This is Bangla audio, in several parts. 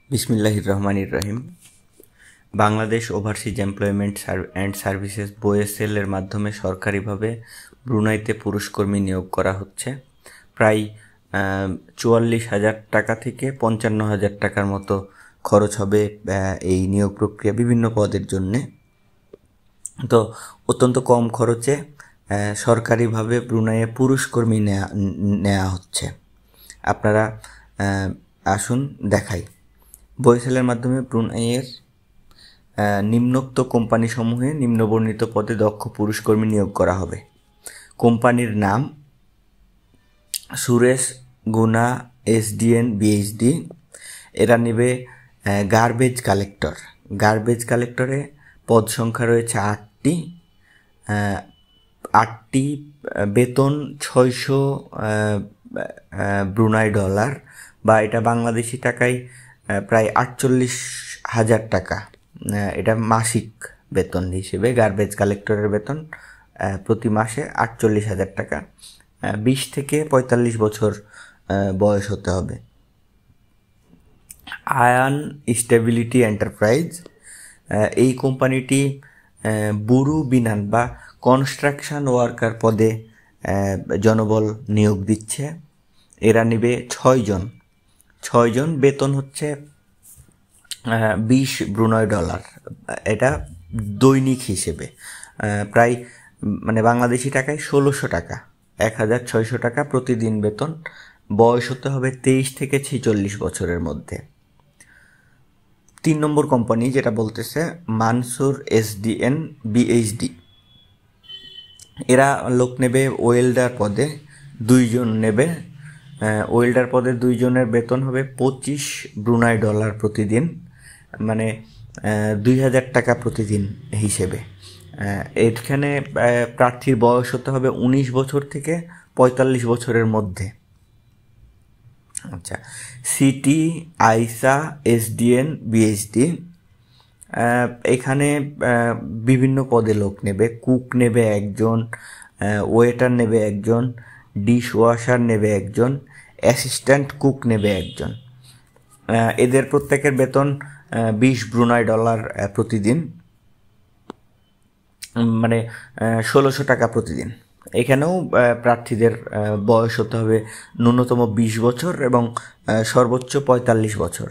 বিসমিল্লাহির রহমানির রহিম। Bangladesh overseas employment and services BOSL এর মাধ্যমে সরকারিভাবে ব্রুনাইতে পুরুষকর্মী নিয়োগ করা হচ্ছে। প্রায় 44,000 টাকা থেকে 55,000 টাকার মতো খরচ হবে এই নিয়োগ প্রক্রিয়া বিভিন্ন পদের জন্যে। তো অত্যন্ত কম খরচে সরকারিভাবে ব্রুনাইয়ে পুরুষকর্মী নেওয়া হচ্ছে। আপনারা আসুন দেখাই। BOSL এর মাধ্যমে ব্রুনাইয়ের নিম্নোক্ত কোম্পানিসমূহে নিম্নবর্ণিত পদে দক্ষ পুরুষকর্মী নিয়োগ করা হবে। কোম্পানির নাম সুরেশ গুনা SDN BHD। এরা নেবে গার্বেজ কালেক্টর। গার্বেজ কালেক্টরে পদ সংখ্যা রয়েছে 8টি। বেতন 600 ব্রুনাই ডলার, বা এটা বাংলাদেশি টাকায় প্রায় 48,000 টাকা। এটা মাসিক বেতন হিসেবে গার্বেজ কালেক্টরের বেতন প্রতি মাসে 48,000 টাকা। 20 থেকে 45 বছর বয়স হতে হবে। আয়ান স্টেবিলিটি এন্টারপ্রাইজ, এই কোম্পানিটি বুরু বিনান বা কনস্ট্রাকশন ওয়ার্কার পদে জনবল নিয়োগ দিচ্ছে। এরা নেবে 6 জন। বেতন হচ্ছে 20 ব্রুনাই ডলার। এটা দৈনিক হিসেবে প্রায় বাংলাদেশি টাকায় 1600 টাকা, 1600 টাকা প্রতিদিন বেতন। বয়স হতে হবে 23 থেকে 46 বছরের মধ্যে। 3 নম্বর কোম্পানি যেটা বলতেছে মানসুর SDN BHD। এরা লোক নেবে ওয়েল্ডার পদে 2 জন নেবে। ওয়েল্ডার পদে 2 জনের বেতন হবে 25 ব্রুনাই ডলার প্রতিদিন, 2000 টাকা প্রতিদিন হিসেবে। এখানে প্রার্থীর বয়স হতে হবে 19 বছর থেকে 45 বছরের মধ্যে। আচ্ছা, সিটি আইসা SDN BHD। এখানে বিভিন্ন পদে লোক নেবে। কুক নেবে 1 জন, ওয়েটার নেবে 1 জন, ডিশ ওয়াশার নেবে 1 জন, অ্যাসিস্ট্যান্ট কুক নেবে 1 জন। এদের প্রত্যেকের বেতন 20 ব্রুনাই ডলার প্রতিদিন, 1600 টাকা প্রতিদিন। এখানেও প্রার্থীদের বয়স হতে হবে ন্যূনতম 20 বছর এবং সর্বোচ্চ 45 বছর।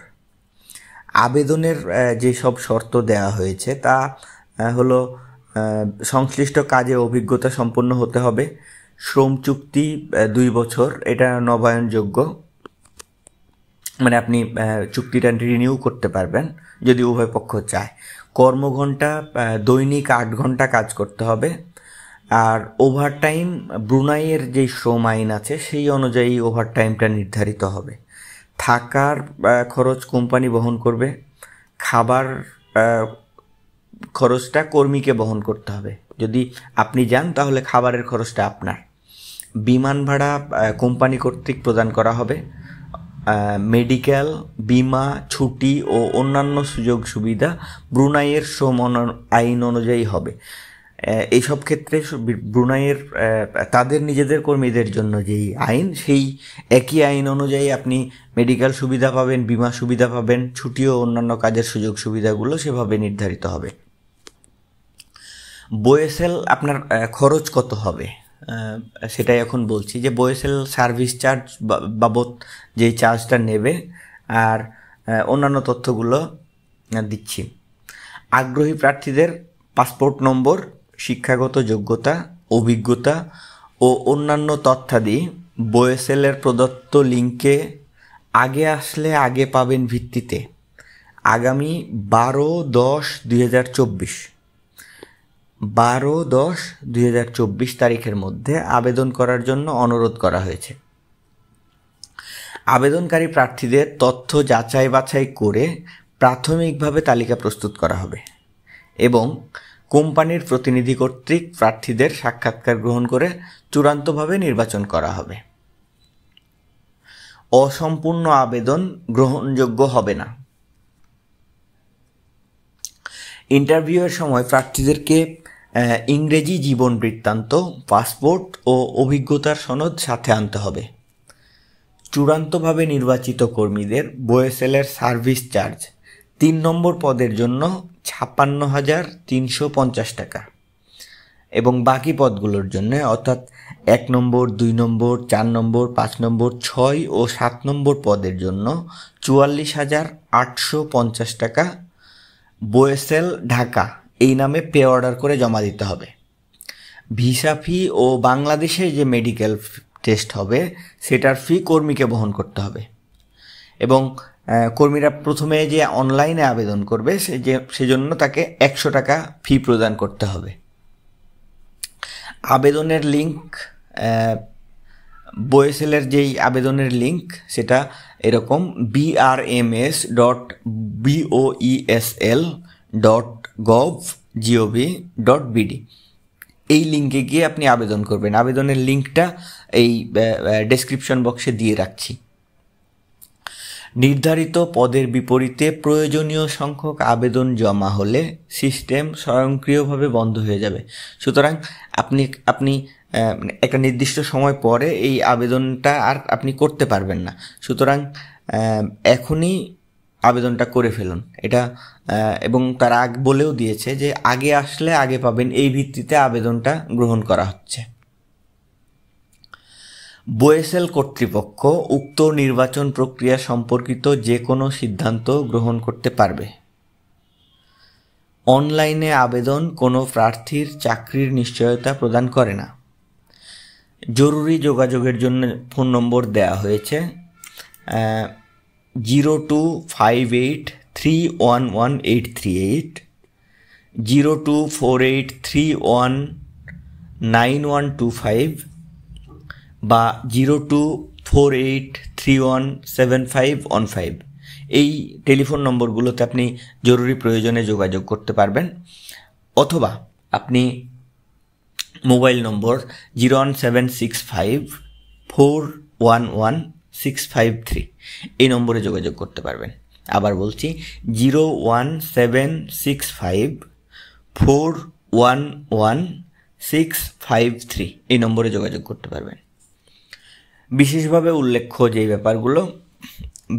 আবেদনের যেসব শর্ত দেওয়া হয়েছে তা হলো সংশ্লিষ্ট কাজে অভিজ্ঞতা সম্পন্ন হতে হবে, শ্রম চুক্তি 2 বছর, এটা নবায়নযোগ্য, আপনি চুক্তিটা রিনিউ করতে পারবেন যদি উভয় পক্ষ চায়। কর্মঘণ্টা দৈনিক 8 ঘন্টা কাজ করতে হবে। আর ওভারটাইম ব্রুনাইয়ের যেই শ্রম আইন আছে সেই অনুযায়ী ওভারটাইমটা নির্ধারিত হবে। থাকার খরচ কোম্পানি বহন করবে। খাবার খরচটা কর্মীকে বহন করতে হবে। যদি আপনি যান তাহলে খাবারের খরচটা আপনার। বিমান ভাড়া কোম্পানি কর্তৃক প্রদান করা হবে। মেডিকেল, বিমা, ছুটি ও অন্যান্য সুযোগ সুবিধা ব্রুনাইয়ের শ্রম আইন অনুযায়ী হবে। এইসব ক্ষেত্রে ব্রুনাইয়ের তাদের নিজেদের কর্মীদের জন্য যেই আইন, সেই একই আইন অনুযায়ী আপনি মেডিকেল সুবিধা পাবেন, বিমা সুবিধা পাবেন, ছুটি ও অন্যান্য কাজের সুযোগ সুবিধাগুলো সেভাবে নির্ধারিত হবে। BOSL আপনার খরচ কত হবে সেটাই এখন বলছি। যে BOSL সার্ভিস চার্জ বাবদ যেই চার্জটা নেবে আর অন্যান্য তথ্যগুলো দিচ্ছি। আগ্রহী প্রার্থীদের পাসপোর্ট নম্বর, শিক্ষাগত যোগ্যতা, অভিজ্ঞতা ও অন্যান্য তথ্যাদি BOSL এর প্রদত্ত লিঙ্কে আগে আসলে আগে পাবেন ভিত্তিতে আগামী 12/10/2024 তারিখের মধ্যে আবেদন করার জন্য অনুরোধ করা হয়েছে। আবেদনকারী প্রার্থীদের তথ্য যাচাই বাছাই করে প্রাথমিকভাবে তালিকা প্রস্তুত করা হবে এবং কোম্পানির প্রতিনিধি কর্তৃক প্রার্থীদের সাক্ষাৎকার গ্রহণ করে চূড়ান্তভাবে নির্বাচন করা হবে। অসম্পূর্ণ আবেদন গ্রহণযোগ্য হবে না। ইন্টারভিউয়ের সময় প্রার্থীদেরকে ইংরেজি জীবন বৃত্তান্ত, পাসপোর্ট ও অভিজ্ঞতার সনদ সাথে আনতে হবে। চূড়ান্তভাবে নির্বাচিত কর্মীদের BOSL-এর সার্ভিস চার্জ 3 নম্বর পদের জন্য 56,350 টাকা এবং বাকি পদগুলোর জন্য অর্থাৎ 1 নম্বর, 2 নম্বর, 4 নম্বর, 5 নম্বর, 6 ও 7 নম্বর পদের জন্য 44,850 টাকা BOSL ঢাকা এই নামে পে অর্ডার করে জমা দিতে হবে। ভিসা ফি ও বাংলাদেশে যে মেডিকেল টেস্ট হবে সেটার ফি কর্মীকে বহন করতে হবে এবং কর্মীরা প্রথমে যে অনলাইনে আবেদন করবে সেজন্য তাকে 100 টাকা ফি প্রদান করতে হবে। আবেদনের লিঙ্ক BOSL-এর যেই আবেদনের লিঙ্ক সেটা এরকম brms.boesl.gov.bd এই লিঙ্কে গিয়ে আপনি আবেদন করবেন। আবেদনের লিঙ্কটা এই ডেসক্রিপশন বক্সে দিয়ে রাখছি। নির্ধারিত পদের বিপরীতে প্রয়োজনীয় সংখ্যক আবেদন জমা হলে সিস্টেম স্বয়ংক্রিয়ভাবে বন্ধ হয়ে যাবে। সুতরাং আপনি একটা নির্দিষ্ট সময় পরে এই আবেদনটা আর আপনি করতে পারবেন না। সুতরাং এখনই আবেদনটা করে ফেলুন এটা এবং তারা বলেও দিয়েছে যে আগে আসলে আগে পাবেন, এই ভিত্তিতে আবেদনটা গ্রহণ করা হচ্ছে। BOSL কর্তৃপক্ষ উক্ত নির্বাচন প্রক্রিয়া সম্পর্কিত যে কোনো সিদ্ধান্ত গ্রহণ করতে পারবে। অনলাইনে আবেদন কোনো প্রার্থীর চাকরির নিশ্চয়তা প্রদান করে না। জরুরি যোগাযোগের জন্য ফোন নম্বর দেওয়া হয়েছে 0258311838, 0248319125 বা 0248317515 এই টেলিফোন নম্বরগুলোতে আপনি জরুরি প্রয়োজনে যোগাযোগ করতে পারবেন। অথবা আপনি মোবাইল নম্বর 01765411653 এই নম্বরে যোগাযোগ করতে পারবেন। আবার বলছি 01765411653 এই নম্বরে যোগাযোগ করতে পারবেন। বিশেষভাবে উল্লেখ্য যে ব্যাপারগুলো,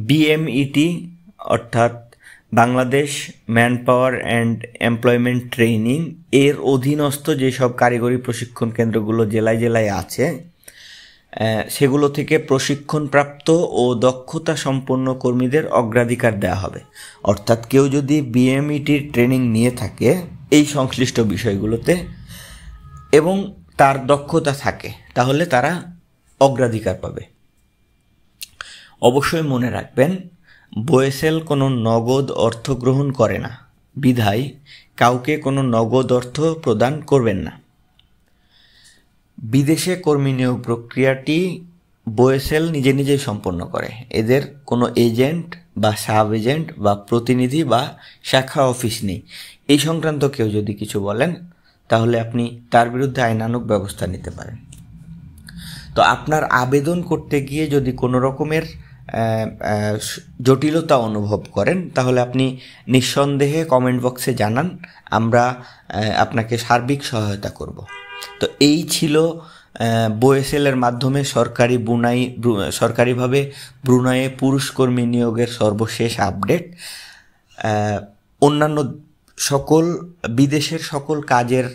BMET অর্থাৎ Bangladesh man power and employment training এর অধীনস্থ যেসব কারিগরি প্রশিক্ষণ কেন্দ্রগুলো জেলায় জেলায় আছে সেগুলো থেকে প্রশিক্ষণপ্রাপ্ত ও দক্ষতা সম্পন্ন কর্মীদের অগ্রাধিকার দেওয়া হবে। অর্থাৎ কেউ যদি BMETর ট্রেনিং নিয়ে থাকে এই সংশ্লিষ্ট বিষয়গুলোতে এবং তার দক্ষতা থাকে তাহলে তারা অগ্রাধিকার পাবে। অবশ্যই মনে রাখবেন BOSL কোনো নগদ অর্থ গ্রহণ করে না, বিধায় কাউকে কোনো নগদ অর্থ প্রদান করবেন না। বিদেশে কর্মী নিয়োগ প্রক্রিয়াটি BOSL নিজে নিজেই সম্পন্ন করে। এদের কোনো এজেন্ট বা সাব এজেন্ট বা প্রতিনিধি বা শাখা অফিস নেই। এই সংক্রান্ত কেউ যদি কিছু বলেন তাহলে আপনি তার বিরুদ্ধে আইনানুগ ব্যবস্থা নিতে পারেন। তো আপনার আবেদন করতে গিয়ে যদি কোনো রকমের জটিলতা অনুভব করেন তাহলে আপনি নিঃসন্দেহে কমেন্ট বক্সে জানান, আমরা আপনাকে সার্বিক সহায়তা করব। তো এই ছিল BOSL-এর মাধ্যমে সরকারিভাবে ব্রুনাইয়ে পুরুষ কর্মী নিয়োগের সর্বশেষ আপডেট। অন্যান্য সকল বিদেশের সকল কাজের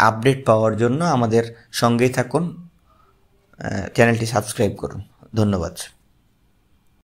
আপডেট পাওয়ার জন্য আমাদের সঙ্গেই থাকুন, চ্যানেলটি সাবস্ক্রাইব করুন। ধন্যবাদ।